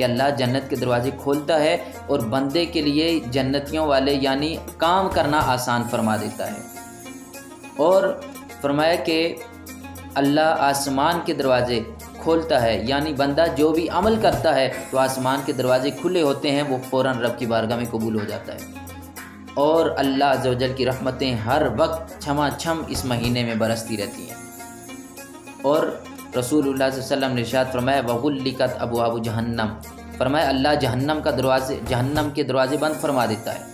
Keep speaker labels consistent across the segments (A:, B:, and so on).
A: کہ اللہ جنت کے دروازے کھولتا ہے اور بندے کے لیے جنتیوں والے یعنی کام کرنا آسان فرما دیتا ہے، اور فرمایا کہ اللہ آسمان کے دروازے کھولتا ہے، یعنی بندہ جو بھی عمل کرتا ہے تو آسمان کے دروازے کھلے ہوتے ہیں، وہ فوراً رب کی بارگاہ میں قبول ہو جاتا ہے، اور اللہ عز و جل کی رحمتیں ہر وقت چھما چھم اس مہینے میں برستی رہتی ہیں۔ اور رسول اللہ صلی اللہ علیہ وسلم نے ارشاد فرمایا وَغُلِّقَتْ أَبْوَابُ جَهَنَّمَ، فرمایا اللہ جہنم کے دروازے بند فرما دیتا ہے،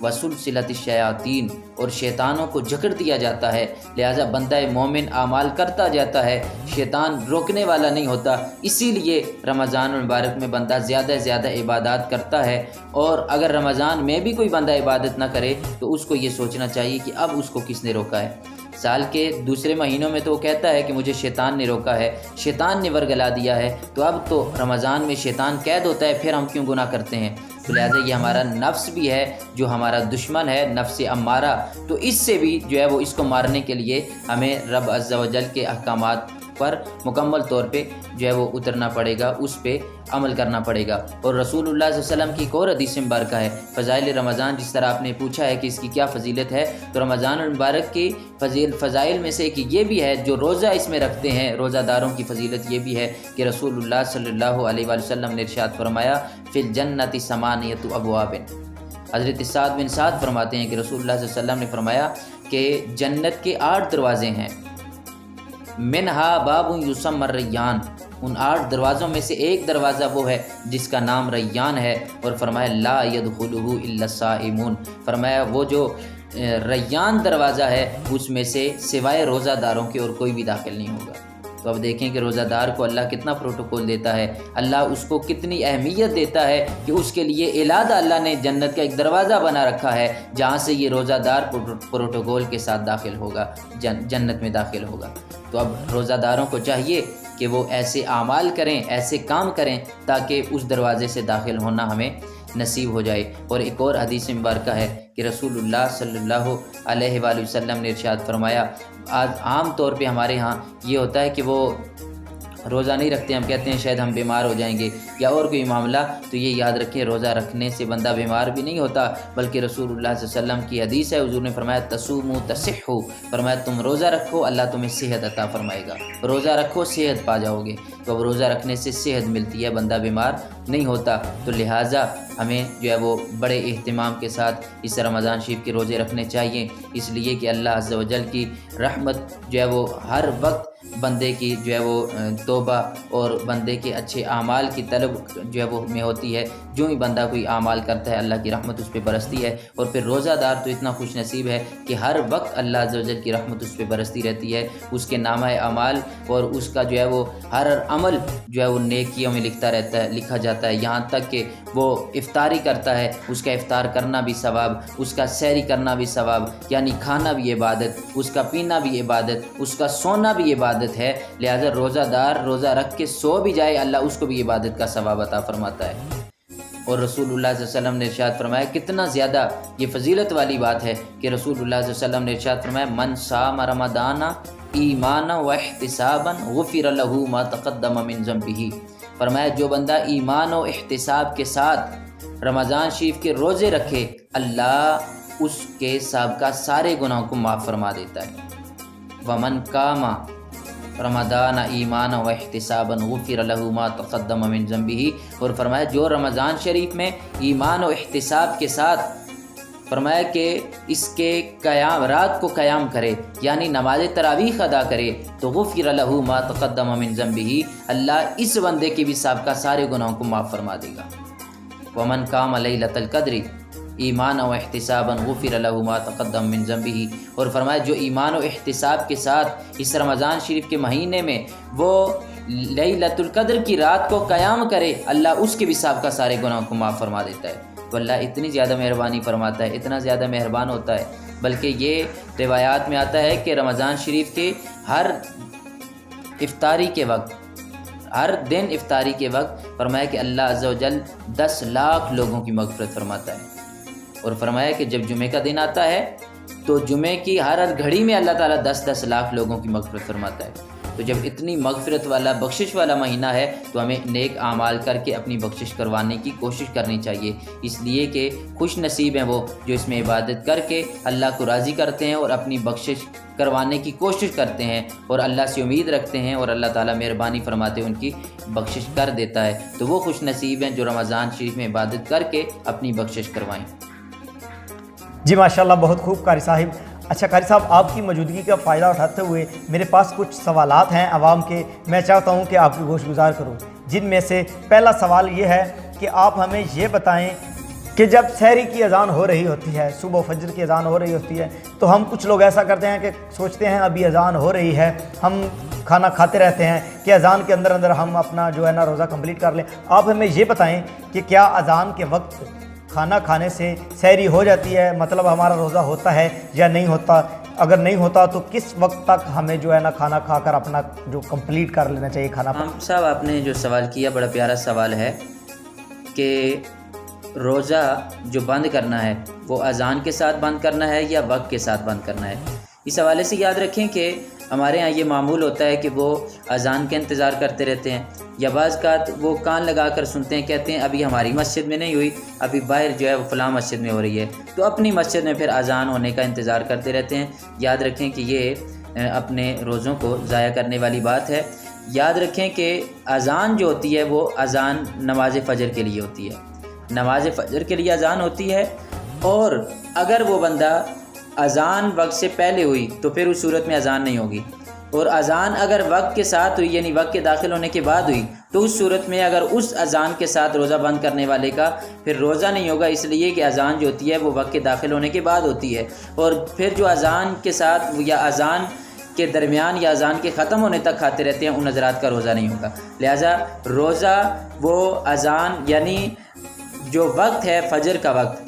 A: وَسُلْسِلَتِ الشَّيَاطِينَ، اور شیطانوں کو جکڑ دیا جاتا ہے، لہٰذا بندہ مومن اعمال کرتا جاتا ہے، شیطان روکنے والا نہیں ہوتا۔ اسی لیے رمضان المبارک میں بندہ زیادہ سے زیادہ عبادات کرتا ہے، اور اگر رمضان میں بھی کوئی بندہ عبادت نہ کرے تو اس کو یہ سوچنا چاہیے کہ اب اس کو کس نے روکا ہے۔ سال کے دوسرے مہینوں میں تو وہ کہتا ہے کہ مجھے شیطان نے روکا ہے، شیطان نے ورگلا دیا ہے، تو اب تو رمضان میں شیطان قید ہوتا ہے، پھر ہم کیوں گناہ کرتے ہیں؟ تو لہٰذا یہ ہمارا نفس بھی ہے جو ہمارا دشمن ہے، نفس امارہ، تو اس سے بھی جو ہے وہ اس کو مارنے کے لیے ہمیں رب عز و جل کے احکامات پر مکمل طور پہ جو ہے وہ اترنا پڑے گا، اس پہ عمل کرنا پڑے گا۔ اور رسول اللہ صلی اللہ علیہ وسلم کی ایک اور حدیث مبارکہ ہے فضائل رمضان، جس طرح آپ نے پوچھا ہے کہ اس کی کیا فضیلت ہے، تو رمضان المبارک کی فضائل میں سے ایک یہ بھی ہے جو روزہ اس میں رکھتے ہیں، روزہ داروں کی فضیلت یہ بھی ہے کہ رسول اللہ صلی اللہ علیہ وآلہ وسلم نے ارشاد فرمایا فی الجنۃ ثمانیۃ ابواب، حضرت سعد بن سعد فرماتے ہیں کہ رسول اللہ صلی اللہ علیہ وسلم نے فرمایا کہ جنت کے 8 دروازے ہیں، منہا باب یسمى الریان، ان 8 دروازوں میں سے ایک دروازہ وہ ہے جس کا نام ریان ہے، اور فرمایا لا يدخلہ الا الصائمون، فرمایا وہ جو ریان دروازہ ہے اس میں سے سوائے روزہ داروں کے اور کوئی بھی داخل نہیں ہوگا۔ تو اب دیکھیں کہ روزہ دار کو اللہ کتنا پروٹوکول دیتا ہے، اللہ اس کو کتنی اہمیت دیتا ہے کہ اس کے لیے علیحدہ اللہ نے جنت کا ایک دروازہ بنا رکھا ہے جہاں سے یہ روزہ دار پروٹوکول کے ساتھ داخل ہوگا، جنت میں داخل ہوگا۔ تو اب روزہ داروں کو چاہیے کہ وہ ایسے اعمال کریں، ایسے کام کریں تاکہ اس دروازے سے داخل ہونا ہمیں نصیب ہو جائے۔ اور ایک اور حدیث مبارکہ ہے کہ رسول اللہ صلی اللہ علیہ وآلہ وسلم نے ارشاد فرمایا، آج عام طور پہ ہمارے ہاں یہ ہوتا ہے کہ وہ روزہ نہیں رکھتے، ہم کہتے ہیں شاید ہم بیمار ہو جائیں گے یا اور کوئی معاملہ، تو یہ یاد رکھیں روزہ رکھنے سے بندہ بیمار بھی نہیں ہوتا، بلکہ رسول اللہ صلی اللہ علیہ وسلم کی حدیث ہے، حضور نے فرمایا تصوموا تصحوا، فرمایا تم روزہ رکھو اللہ تمہیں صحت عطا فرمائے گا، روزہ رکھو صحت پا جاؤ گے۔ تو اب روزہ رکھنے سے صحت ملتی ہے، بندہ بیمار نہیں ہوتا، تو لہٰذا ہمیں جو ہے وہ بڑے اہتمام کے ساتھ اس رمضان شریف کے روزے رکھنے چاہیے، اس لیے کہ اللہ عز و جل کی رحمت جو ہے وہ ہر وقت بندے کی جو ہے وہ توبہ اور بندے کے اچھے اعمال کی طلب جو ہے وہ میں ہوتی ہے، جو ہی بندہ کوئی اعمال کرتا ہے اللہ کی رحمت اس پہ برستی ہے، اور پھر روزہ دار تو اتنا خوش نصیب ہے کہ ہر وقت اللہ عز و جل کی رحمت اس پہ برستی رہتی ہے، اس کے نامہ اعمال اور اس کا جو ہے وہ ہر عمل جو ہے وہ نیکیوں میں لکھا جاتا ہے، یہاں تک کہ وہ افطاری کرتا ہے، اس کا افطار کرنا بھی ثواب، اس کا سحری کرنا بھی ثواب، یعنی کھانا بھی عبادت، اس کا پینا بھی عبادت، اس کا سونا بھی عبادت ہے۔ لہذا روزہ دار روزہ رکھ کے سو بھی جائے اللہ اس کو بھی عبادت کا ثواب عطا فرماتا ہے۔ اور رسول اللہ صلی اللہ علیہ وسلم نے ارشاد فرمایا، کتنا زیادہ یہ فضیلت والی بات ہے کہ رسول اللہ صلی اللہ علیہ وسلم نے ارشاد فرمایا من صام رمضان ایمانا و احتسابا غفر له ما تقدم من ذنبه، فرمایا جو بندہ ایمان و احتساب کے ساتھ رمضان شریف کے روزے رکھے اللہ اس کے سابقہ سارے گناہوں کو معاف فرما دیتا ہے۔ ومن قام رمضان ایمان و احتسابا غفر له ما تقدم من ذنبه، اور فرمایا جو رمضان شریف میں ایمان و احتساب کے ساتھ فرمایا کہ اس کے قیام رات کو قیام کرے، یعنی نماز تراویح ادا کرے، تو غفر له ما تقدم من ذنبه، اللہ اس بندے کے بھی سابقہ سارے گناہوں کو معاف فرما دے گا۔ ومن قام لیلۃ القدر ایمان و احتسابا غفر له ما تقدم من ذنبه، اور فرمایا جو ایمان و احتساب کے ساتھ اس رمضان شریف کے مہینے میں وہ لیلۃ القدر کی رات کو قیام کرے، اللہ اس کے بھی سابقہ سارے گناہوں کو معاف فرما دیتا ہے۔ تو اللہ اتنی زیادہ مہربانی فرماتا ہے، اتنا زیادہ مہربان ہوتا ہے، بلکہ یہ روایات میں آتا ہے کہ رمضان شریف کے ہر افطاری کے وقت، ہر دن افطاری کے وقت فرمایا کہ اللہ عز و جل 10 لاکھ لوگوں کی مغفرت فرماتا ہے، اور فرمایا کہ جب جمعے کا دن آتا ہے تو جمعے کی ہر گھڑی میں اللہ تعالیٰ 10 لاکھ لوگوں کی مغفرت فرماتا ہے۔ تو جب اتنی مغفرت والا بخشش والا مہینہ ہے تو ہمیں نیک اعمال کر کے اپنی بخشش کروانے کی کوشش کرنی چاہیے، اس لیے کہ خوش نصیب ہیں وہ جو اس میں عبادت کر کے اللہ کو راضی کرتے ہیں اور اپنی بخشش کروانے کی کوشش کرتے ہیں اور اللہ سے امید رکھتے ہیں، اور اللہ تعالیٰ مہربانی فرماتے ہیں ان کی بخشش کر دیتا ہے۔ تو وہ خوش نصیب ہیں جو رمضان شریف میں عبادت کر کے اپنی بخشش کروائیں۔
B: جی ماشاءاللہ، بہت خوب قاری صاحب۔ اچھا قاری صاحب، آپ کی موجودگی کا فائدہ اٹھاتے ہوئے میرے پاس کچھ سوالات ہیں عوام کے، میں چاہتا ہوں کہ آپ کی گوش گزار کروں، جن میں سے پہلا سوال یہ ہے کہ آپ ہمیں یہ بتائیں کہ جب سحری کی اذان ہو رہی ہوتی ہے، صبح فجر کی اذان ہو رہی ہوتی ہے، تو ہم کچھ لوگ ایسا کرتے ہیں کہ سوچتے ہیں ابھی اذان ہو رہی ہے، ہم کھانا کھاتے رہتے ہیں کہ اذان کے اندر اندر ہم اپنا جو ہے نا روزہ کمپلیٹ کر لیں۔ آپ ہمیں یہ بتائیں کہ کیا اذان کے وقت کھانا کھانے سے سحری ہو جاتی ہے، مطلب ہمارا روزہ ہوتا ہے یا نہیں ہوتا؟ اگر نہیں ہوتا تو کس وقت تک ہمیں جو ہے نا کھانا کھا کر اپنا جو کمپلیٹ کر لینا چاہیے کھانا؟
A: صاحب، آپ نے جو سوال کیا بڑا پیارا سوال ہے کہ روزہ جو بند کرنا ہے وہ اذان کے ساتھ بند کرنا ہے یا وقت کے ساتھ بند کرنا ہے۔ اس حوالے سے یاد رکھیں کہ ہمارے ہاں یہ معمول ہوتا ہے کہ وہ اذان کا انتظار کرتے رہتے ہیں، یا بعض اوقات وہ کان لگا کر سنتے ہیں، کہتے ہیں ابھی ہماری مسجد میں نہیں ہوئی، ابھی باہر جو ہے وہ فلاں مسجد میں ہو رہی ہے، تو اپنی مسجد میں پھر اذان ہونے کا انتظار کرتے رہتے ہیں۔ یاد رکھیں کہ یہ اپنے روزوں کو ضائع کرنے والی بات ہے۔ یاد رکھیں کہ اذان جو ہوتی ہے وہ اذان نماز فجر کے لیے ہوتی ہے، نماز فجر کے لیے اذان ہوتی ہے، اور اگر وہ بندہ اذان وقت سے پہلے ہوئی تو پھر اس صورت میں اذان نہیں ہوگی، اور اذان اگر وقت کے ساتھ ہوئی یعنی وقت کے داخل ہونے کے بعد ہوئی تو اس صورت میں اگر اس اذان کے ساتھ روزہ بند کرنے والے کا پھر روزہ نہیں ہوگا، اس لیے کہ اذان جو ہوتی ہے وہ وقت کے داخل ہونے کے بعد ہوتی ہے، اور پھر جو اذان کے ساتھ یا اذان کے درمیان یا اذان کے ختم ہونے تک کھاتے رہتے ہیں ان حضرات کا روزہ نہیں ہوگا۔ لہٰذا روزہ وہ اذان یعنی جو وقت ہے فجر کا وقت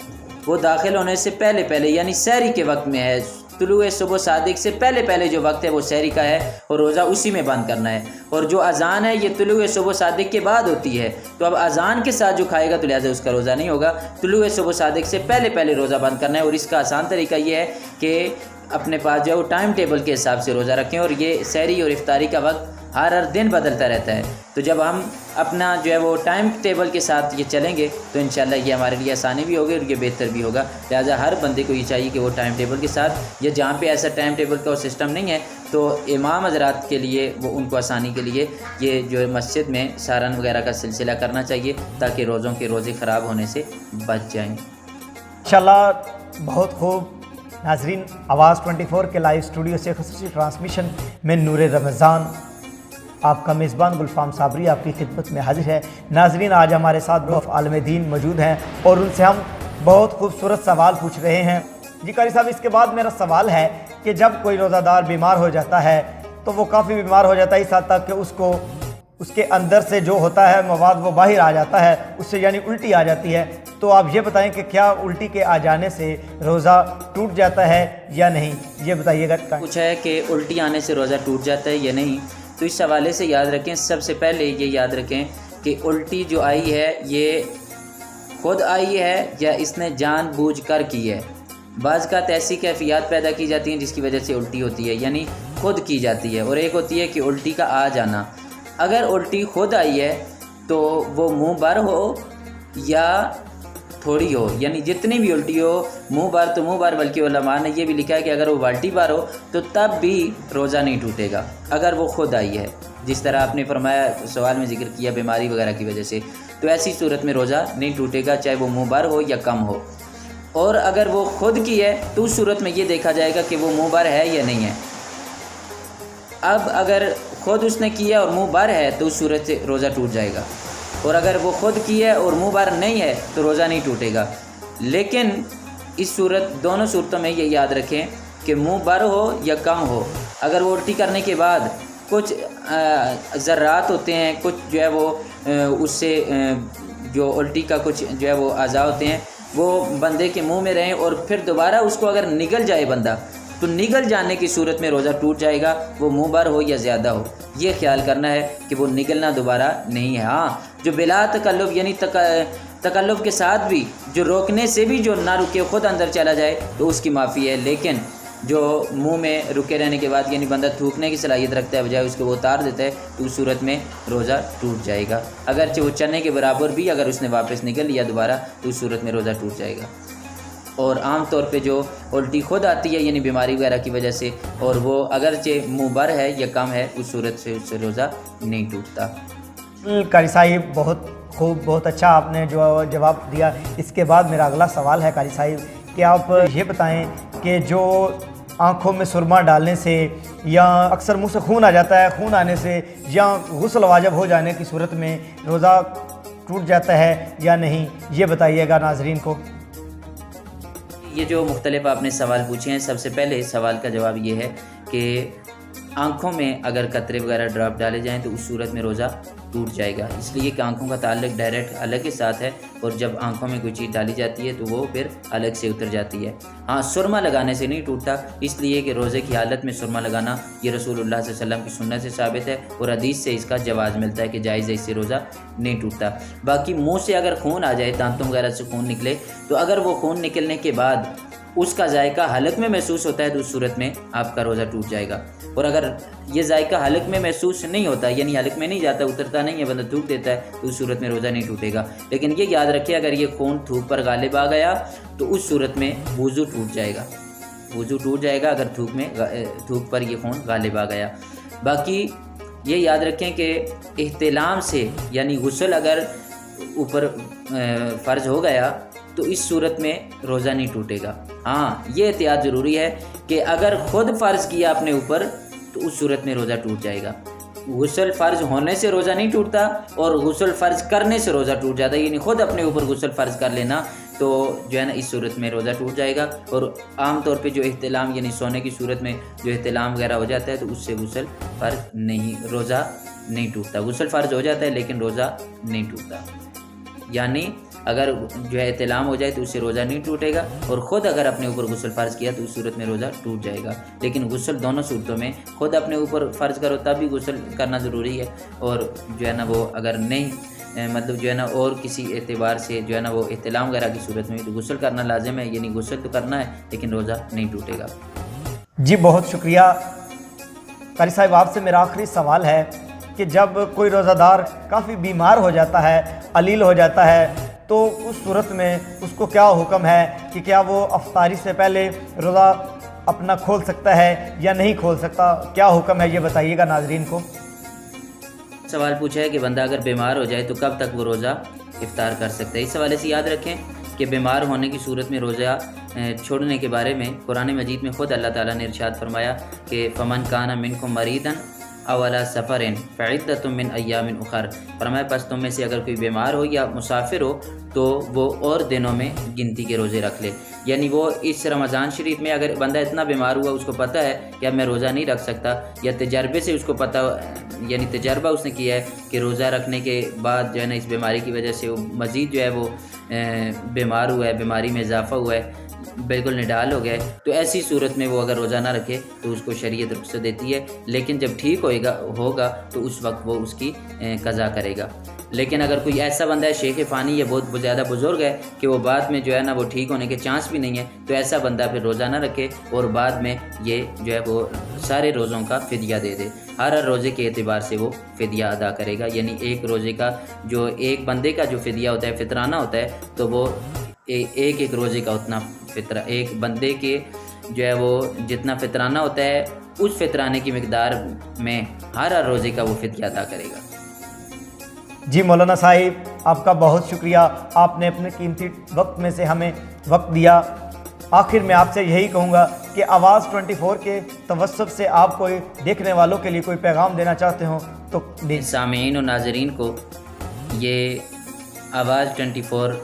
A: وہ داخل ہونے سے پہلے پہلے یعنی سحری کے وقت میں ہے، طلوع صبح صادق سے پہلے پہلے جو وقت ہے وہ سحری کا ہے، اور روزہ اسی میں بند کرنا ہے۔ اور جو اذان ہے یہ طلوع صبح صادق کے بعد ہوتی ہے، تو اب اذان کے ساتھ جو کھائے گا تو لہٰذا اس کا روزہ نہیں ہوگا، طلوع صبح صادق سے پہلے پہلے روزہ بند کرنا ہے۔ اور اس کا آسان طریقہ یہ ہے کہ اپنے پاس جو ہے وہ ٹائم ٹیبل کے حساب سے روزہ رکھیں، اور یہ سحری اور افطاری کا وقت ہر دن بدلتا رہتا ہے، تو جب ہم اپنا جو ہے وہ ٹائم ٹیبل کے ساتھ یہ چلیں گے تو انشاءاللہ یہ ہمارے لیے آسانی بھی ہوگی اور یہ بہتر بھی ہوگا۔ لہٰذا ہر بندے کو یہ چاہیے کہ وہ ٹائم ٹیبل کے ساتھ، یا جہاں پہ ایسا ٹائم ٹیبل کا سسٹم نہیں ہے تو امام حضرات کے لیے وہ ان کو آسانی کے لیے یہ جو مسجد میں سارن وغیرہ کا سلسلہ کرنا چاہیے تاکہ روزوں کے روزے خراب ہونے سے بچ جائیں۔
B: انشاءاللہ بہت خوب۔ ناظرین، آواز 24 کے لائیو اسٹوڈیو سے خصوصی ٹرانسمیشن میں نور رمضان، آپ کا میزبان گلفام صابری آپ کی خدمت میں حاضر ہے۔ ناظرین، آج ہمارے ساتھ بہت عالم دین موجود ہیں اور ان سے ہم بہت خوبصورت سوال پوچھ رہے ہیں۔ جی قاری صاحب، اس کے بعد میرا سوال ہے کہ جب کوئی روزہ دار بیمار ہو جاتا ہے تو وہ کافی بیمار ہو جاتا ہے اس حد تک کہ اس کے اندر سے جو ہوتا ہے مواد وہ باہر آ جاتا ہے، اس سے یعنی الٹی آ جاتی ہے، تو آپ یہ بتائیں کہ کیا الٹی کے آ جانے سے روزہ ٹوٹ جاتا ہے یا نہیں؟ یہ بتائیے گا۔
A: کچھ ہے کہ الٹی آنے سے روزہ ٹوٹ جاتا ہے یا نہیں، تو اس حوالے سے یاد رکھیں، سب سے پہلے یہ یاد رکھیں کہ الٹی جو آئی ہے یہ خود آئی ہے یا اس نے جان بوجھ کر کی ہے۔ بعض کا ایسی کیفیات پیدا کی جاتی ہیں جس کی وجہ سے الٹی ہوتی ہے، یعنی خود کی جاتی ہے، اور ایک ہوتی ہے کہ الٹی کا آ جانا۔ اگر الٹی خود آئی ہے تو وہ منہ بر ہو یا تھوڑی ہو، یعنی جتنی بھی الٹی ہو، منہ بر تو منہ بر، بلکہ علماء نے یہ بھی لکھا ہے کہ اگر وہ بالٹی بار ہو تو تب بھی روزہ نہیں ٹوٹے گا اگر وہ خود آئی ہے، جس طرح آپ نے فرمایا سوال میں ذکر کیا بیماری وغیرہ کی وجہ سے، تو ایسی صورت میں روزہ نہیں ٹوٹے گا چاہے وہ منہ بر ہو یا کم ہو۔ اور اگر وہ خود کی ہے تو اس صورت میں یہ دیکھا جائے گا کہ وہ منہ بر ہے یا نہیں ہے۔ اب اگر خود اس نے کیا اور منہ بر ہے تو اس صورت سے روزہ ٹوٹ جائے گا، اور اگر وہ خود کی ہے اور منہ بر نہیں ہے تو روزہ نہیں ٹوٹے گا۔ لیکن اس صورت دونوں صورتوں میں یہ یاد رکھیں کہ منہ بر ہو یا کم ہو، اگر وہ الٹی کرنے کے بعد کچھ ذرات ہوتے ہیں، کچھ جو ہے وہ اس سے جو الٹی کا کچھ جو ہے وہ اعضاء ہوتے ہیں وہ بندے کے منہ میں رہیں اور پھر دوبارہ اس کو اگر نگل جائے بندہ تو نگل جانے کی صورت میں روزہ ٹوٹ جائے گا، وہ منہ بر ہو یا زیادہ ہو۔ یہ خیال کرنا ہے کہ وہ نگلنا دوبارہ نہیں ہے۔ ہاں، جو بلا تکلف یعنی تکلف کے ساتھ بھی جو روکنے سے بھی جو نہ رکے خود اندر چلا جائے تو اس کی معافی ہے، لیکن جو منہ میں رکے رہنے کے بعد یعنی بندہ تھوکنے کی صلاحیت رکھتا ہے بجائے اس کے وہ اتار دیتا ہے تو اس صورت میں روزہ ٹوٹ جائے گا. اگرچہ وہ چنے کے برابر بھی اگر اس نے واپس نکل لیا دوبارہ تو اس صورت میں روزہ ٹوٹ جائے گا. اور عام طور پہ جو الٹی خود آتی ہے یعنی بیماری وغیرہ کی وجہ سے اور وہ اگرچہ منہ بر ہے یا کم ہے اس صورت سے اس سے روزہ نہیں ٹوٹتا.
B: قاری صاحب بہت خوب، بہت اچھا آپ نے جو جواب دیا. اس کے بعد میرا اگلا سوال ہے قاری صاحب کہ آپ یہ بتائیں کہ جو آنکھوں میں سرما ڈالنے سے یا اکثر منہ سے خون آ جاتا ہے، خون آنے سے یا غسل واجب ہو جانے کی صورت میں روزہ ٹوٹ جاتا ہے یا نہیں، یہ بتائیے گا ناظرین کو.
A: یہ جو مختلف آپ نے سوال پوچھے ہیں، سب سے پہلے سوال کا جواب یہ ہے کہ آنکھوں میں اگر قطرے وغیرہ ڈراپ ڈالے جائیں تو اس صورت میں روزہ ٹوٹ جائے گا، اس لیے کہ آنکھوں کا تعلق ڈائریکٹ الگ کے ساتھ ہے اور جب آنکھوں میں کوئی چیز ڈالی جاتی ہے تو وہ پھر الگ سے اتر جاتی ہے. ہاں، سرما لگانے سے نہیں ٹوٹتا، اس لیے کہ روزے کی حالت میں سرما لگانا یہ رسول اللہ صلی اللہ علیہ وسلم کی سنت سے ثابت ہے اور حدیث سے اس کا جواز ملتا ہے کہ جائز ہے، اس سے روزہ نہیں ٹوٹتا. باقی منہ سے اگر خون آ جائے، دانتوں وغیرہ سے خون نکلے، تو اگر وہ خون نکلنے کے بعد اس کا ذائقہ حلق میں محسوس ہوتا ہے تو اس صورت میں آپ کا روزہ ٹوٹ جائے گا. اور اگر یہ ذائقہ حلق میں محسوس نہیں ہوتا یعنی حلق میں نہیں جاتا، اترتا نہیں ہے، بندہ تھوک دیتا ہے تو اس صورت میں روزہ نہیں ٹوٹے گا. لیکن یہ یاد رکھیں اگر یہ خون تھوک پر غالب آ گیا تو اس صورت میں وضو ٹوٹ جائے گا، وضو ٹوٹ جائے گا اگر تھوک پر یہ خون غالب آ گیا. باقی یہ یاد رکھیں کہ احتلام سے یعنی غسل اگر اوپر فرض ہو گیا تو اس صورت میں روزہ نہیں ٹوٹے گا. ہاں، یہ احتیاط ضروری ہے کہ اگر خود فرض کیا اپنے اوپر تو اس صورت میں روزہ ٹوٹ جائے گا. غسل فرض ہونے سے روزہ نہیں ٹوٹتا اور غسل فرض کرنے سے روزہ ٹوٹ جاتا ہے، یعنی خود اپنے اوپر غسل فرض کر لینا تو جو ہے نا اس صورت میں روزہ ٹوٹ جائے گا. اور عام طور پہ جو احتلام یعنی سونے کی صورت میں جو احتلام وغیرہ ہو جاتا ہے تو اس سے غسل فرض نہیں، روزہ نہیں ٹوٹتا. غسل فرض ہو جاتا ہے لیکن روزہ نہیں ٹوٹتا. یعنی اگر جو ہے احتلام ہو جائے تو اس سے روزہ نہیں ٹوٹے گا اور خود اگر اپنے اوپر غسل فرض کیا تو اس صورت میں روزہ ٹوٹ جائے گا. لیکن غسل دونوں صورتوں میں خود اپنے اوپر فرض کرو تب بھی غسل کرنا ضروری ہے، اور جو ہے نا وہ اگر نہیں مطلب جو ہے نا اور کسی اعتبار سے جو ہے نا وہ احتلام وغیرہ کی صورت میں تو غسل کرنا لازم ہے، یعنی غسل تو کرنا ہے لیکن روزہ نہیں ٹوٹے گا.
B: جی بہت شکریہ قاری صاحب. آپ سے میرا آخری سوال ہے کہ جب کوئی روزہ دار کافی بیمار ہو جاتا ہے، علیل ہو جاتا ہے، تو اس صورت میں اس کو کیا حکم ہے کہ کیا وہ افطاری سے پہلے روزہ اپنا کھول سکتا ہے یا نہیں کھول سکتا، کیا حکم ہے یہ بتائیے گا ناظرین کو.
A: سوال پوچھا ہے کہ بندہ اگر بیمار ہو جائے تو کب تک وہ روزہ افطار کر سکتا ہے. اس حوالے سے یاد رکھیں کہ بیمار ہونے کی صورت میں روزہ چھوڑنے کے بارے میں قرآن مجید میں خود اللہ تعالیٰ نے ارشاد فرمایا کہ فمن کان منکم مریضا او علی سفر فعدۃ من ایام اخر. فرمایا پس تم میں سے اگر کوئی بیمار ہو یا مسافر ہو تو وہ اور دنوں میں گنتی کے روزے رکھ لے. یعنی وہ اس رمضان شریف میں اگر بندہ اتنا بیمار ہوا، اس کو پتہ ہے کہ اب میں روزہ نہیں رکھ سکتا، یا تجربے سے اس کو پتہ یعنی تجربہ اس نے کیا ہے کہ روزہ رکھنے کے بعد جو ہے نا اس بیماری کی وجہ سے وہ مزید جو ہے وہ بیمار ہوا ہے، بیماری میں اضافہ ہوا ہے، بالکل نڈال ہو گئے، تو ایسی صورت میں وہ اگر روزہ نہ رکھے تو اس کو شریعت رخصت دیتی ہے. لیکن جب ٹھیک ہوگا تو اس وقت وہ اس کی قضا کرے گا. لیکن اگر کوئی ایسا بندہ ہے شیخ فانی ہے، بہت زیادہ بزرگ ہے کہ وہ بعد میں جو ہے نا وہ ٹھیک ہونے کے چانس بھی نہیں ہے، تو ایسا بندہ پھر روزہ نہ رکھے اور بعد میں یہ جو ہے وہ سارے روزوں کا فدیہ دے دے. ہر روزے کے اعتبار سے وہ فدیہ ادا کرے گا. یعنی ایک روزے کا جو ایک بندے کا جو فدیہ ہوتا ہے، فطرانہ ہوتا ہے، تو وہ ایک روزے کا اتنا فطرہ ایک بندے کے جو ہے وہ جتنا فطرانہ ہوتا ہے اس فطرانے کی مقدار میں ہر روزے کا وہ فدیہ ادا کرے گا.
B: جی مولانا صاحب آپ کا بہت شکریہ، آپ نے اپنے قیمتی وقت میں سے ہمیں وقت دیا. آخر میں آپ سے یہی کہوں گا کہ آواز 24 کے توسط سے آپ کو دیکھنے والوں کے لیے کوئی پیغام دینا چاہتے ہوں تو
A: سامعین و ناظرین کو یہ آواز 24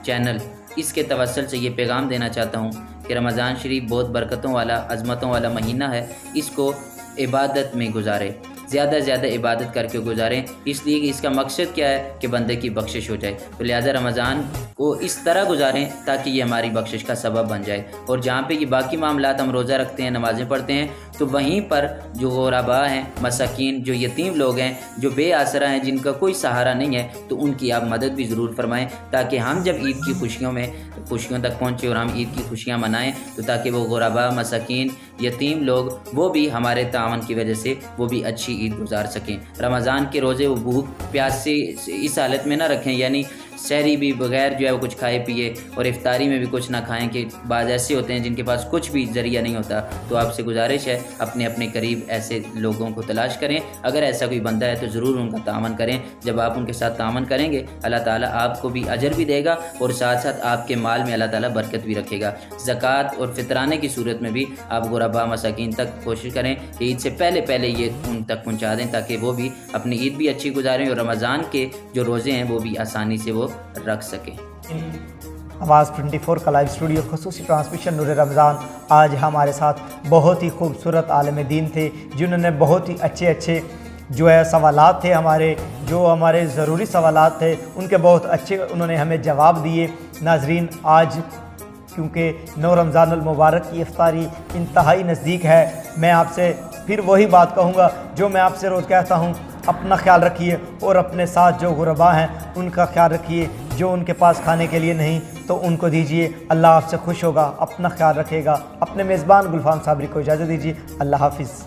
A: چینل اس کے توسل سے یہ پیغام دینا چاہتا ہوں کہ رمضان شریف بہت برکتوں والا، عظمتوں والا مہینہ ہے، اس کو عبادت میں گزارے. زیادہ سے زیادہ عبادت کر کے گزاریں، اس لیے کہ اس کا مقصد کیا ہے کہ بندے کی بخشش ہو جائے۔ تو لہٰذا رمضان کو اس طرح گزاریں تاکہ یہ ہماری بخشش کا سبب بن جائے۔ اور جہاں پہ یہ باقی معاملات ہم روزہ رکھتے ہیں، نمازیں پڑھتے ہیں، تو وہیں پر جو غرباء ہیں، مساکین، جو یتیم لوگ ہیں، جو بے آسرا ہیں، جن کا کوئی سہارا نہیں ہے، تو ان کی آپ مدد بھی ضرور فرمائیں تاکہ ہم جب عید کی خوشیوں تک پہنچے اور ہم عید کی خوشیاں منائیں، تو تاکہ وہ غرباء، مساکین، یتیم لوگ وہ بھی ہمارے تعاون کی وجہ سے وہ بھی اچھی عید گزار سکیں۔ رمضان کے روزے وہ بھوک پیاس سے اس حالت میں نہ رکھیں، یعنی سحری بھی بغیر جو ہے وہ کچھ کھائے پیے اور افطاری میں بھی کچھ نہ کھائیں، کہ بعض ایسے ہوتے ہیں جن کے پاس کچھ بھی ذریعہ نہیں ہوتا۔ تو آپ سے گزارش ہے اپنے اپنے قریب ایسے لوگوں کو تلاش کریں، اگر ایسا کوئی بندہ ہے تو ضرور ان کا تعاون کریں۔ جب آپ ان کے ساتھ تعاون کریں گے، اللہ تعالیٰ آپ کو بھی اجر بھی دے گا اور ساتھ ساتھ آپ کے مال میں اللہ تعالیٰ برکت بھی رکھے گا۔ زکوٰۃ اور فطرانے کی صورت میں بھی آپ غرباء، مساکین تک کوشش کریں کہ عید سے پہلے یہ ان تک پہنچا دیں تاکہ وہ بھی اپنی عید بھی اچھی گزاریں اور رمضان کے جو روزے ہیں وہ بھی آسانی سے وہ رکھ سکیں۔
B: آواز 24 کا لائیو اسٹوڈیو خصوصی ٹرانسمیشن نور رمضان۔ آج ہمارے ساتھ بہت ہی خوبصورت عالم دین تھے، جنہوں نے بہت ہی اچھے جو ہے سوالات تھے ہمارے ضروری سوالات تھے، ان کے بہت اچھے انہوں نے ہمیں جواب دیے۔ ناظرین، آج کیونکہ 9 رمضان المبارک کی افطاری انتہائی نزدیک ہے، میں آپ سے پھر وہی بات کہوں گا جو میں آپ سے روز کہتا ہوں، اپنا خیال رکھیے اور اپنے ساتھ جو غرباء ہیں ان کا خیال رکھیے، جو ان کے پاس کھانے کے لیے نہیں تو ان کو دیجیے، اللہ آپ سے خوش ہوگا، اپنا خیال رکھے گا۔ اپنے میزبان گلفان صابری کو اجازت دیجیے، اللہ حافظ۔